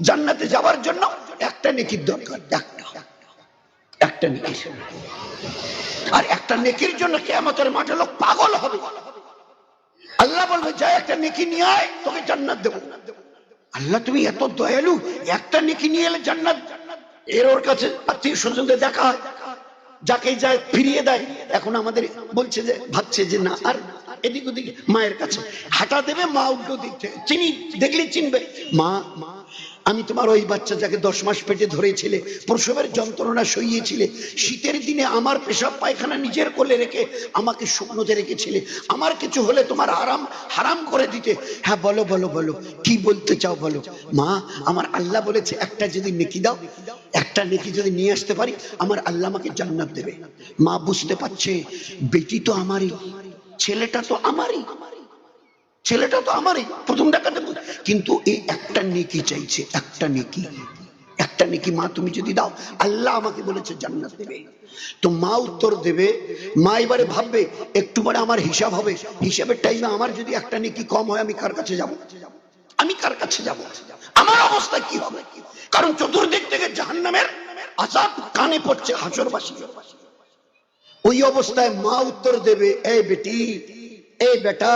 জান্নাতে যাওয়ার জন্য একটা নেকির দরকার, একটা নেকি। আর একটা নেকির জন্য কিয়ামতের মাঠে লোক পাগল হবে। আল্লাহ বলবে যা একটা নেকি নিয়ে আয়, তোকে জান্নাত দেবো। আল্লাহ তুমি এত দয়ালু, একটা নেকি নিয়ে এলে জান্নাত। এর ওর কাছে আত্মীয় স্বজনদের দেখা হয়, যাকে যায় ফিরিয়ে দেয়। এখন আমাদের বলছে যে, ভাবছে যে না আর এদিক ওদিক, মায়ের কাছে হাঁটা দেবে, মা উল্টো দিক থেকে চিনি দেখলে চিনবে, মা আমি তোমার ওই বাচ্চা যাকে 10 মাস পেটে ধরেছিলে, প্রসবের যন্ত্রণা সইয়েছিলে, শীতের দিনে আমার পেশাব পায়খানা নিজের কোলে রেখে আমাকে শুকনোতে রেখেছিলে, আমার কিছু হলে তোমার হারাম করে দিতে। হ্যাঁ বলো বলো বলো, কি বলতে চাও বলো। মা আমার আল্লাহ বলেছে একটা যদি নেকি দাও, একটা নেকি যদি নিয়ে আসতে পারি, আমার আল্লাহ আমাকে জান্নাত দেবে। মা বুঝতে পারছে বেটি তো আমারই, ছেলেটা তো আমারই, ছেলেটা তো আমারই, প্রথম দেখাতে, কিন্তু এই একটা নেকি চাইছে, একটা নেকি, একটা নেকি মা তুমি যদি দাও, আল্লাহ আমাকে বলেছে জান্নাত দেবে। তো মা উত্তর দেবে, মা এবারে ভাববে একটু পরে আমার হিসাব হবে, হিসাবের টাইমে আমার যদি একটা নেকি কম হয়, আমি কার কাছে যাব? আমি কার কাছে যাব? আমার অবস্থা কি হবে? কারণ চতুর্দিক থেকে জাহান্নামের আযাব কানে পড়ছে হাসরবাসী। ওই অবস্থায় মা উত্তর দেবে, এই বেটি, এই বেটা,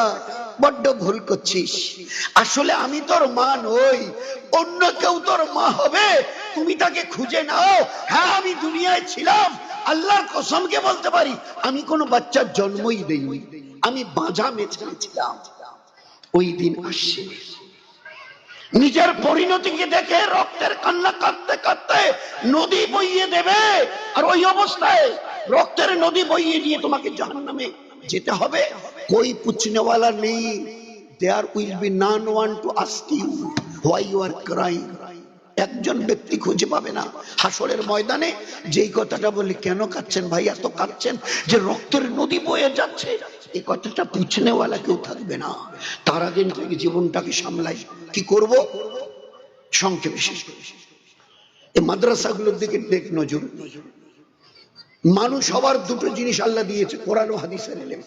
বড্ড ভুল করছিস, আসলে আমি তোর মা নই, অন্য কেউ তোর মা হবে, তুমি তাকে খুঁজে নাও। হ্যাঁ আমি দুনিয়ায় ছিলাম, আল্লাহর কসমকে বলতে পারি আমি কোনো বাচ্চার জন্মই দেইনি, আমি বাঁঝা মেয়ে ছিলাম। ওই দিন আসছে, নিজের পরিণতিকে দেখে রক্তের কান্না কাঁদতে কাঁদতে নদী বইয়ে দেবে, আর ওই অবস্থায় রক্তের নদী বইয়ে নিয়ে তোমাকে জাহান্নামে যেতে হবে। कोई पूछने वाला नहीं, there will be none one to ask you why you are crying। একজন ব্যক্তি খুঁজে পাবে না হাসরের ময়দানে যেই কথাটা বলে, কেন কাঁদছেন ভাই, এত কাঁদছেন যে রক্তের নদী বয়ে যাচ্ছে, এই কথাটা পুছনে ওয়ালা কেউ থাকবে না। তার আগে থেকে জীবনটাকে সামলাই, কি করব? সংক্ষেপে শেষ করে, এই মাদ্রাসাগুলোর দিকে দেখ নজর। মানুষ সবার দুটো জিনিস আল্লাহ দিয়েছে, কোরআন ও হাদিসের ইলম,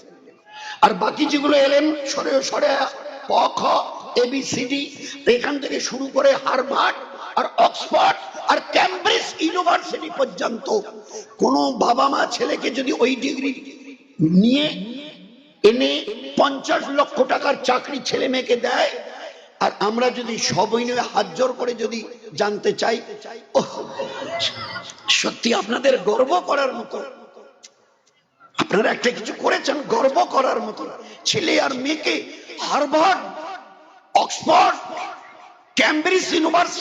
আর বাকি যেগুলো এলেন সরে সরে ক খ এবিসিডি, এখান থেকে শুরু করে হার্ভার্ড আর অক্সফোর্ড আর ক্যামব্রিজ ইউনিভার্সিটি পর্যন্ত কোন বাবা মা ছেলেকে যদি ওই ডিগ্রি নিয়ে এনে 50 লক্ষ টাকার চাকরি ছেলে মেয়েকে দেয়, আর আমরা যদি সবই নিয়ে হাত জোর করে যদি জানতে চাই, সত্যি আপনাদের গর্ব করার মতো, আপনারা একটা কিছু করেছেন গর্ব করার মতো। ছেলে আর মেয়েকে হার্ভার্ড, অক্সফোর্ড, ক্যামব্রিজ ইউনিভার্সিটি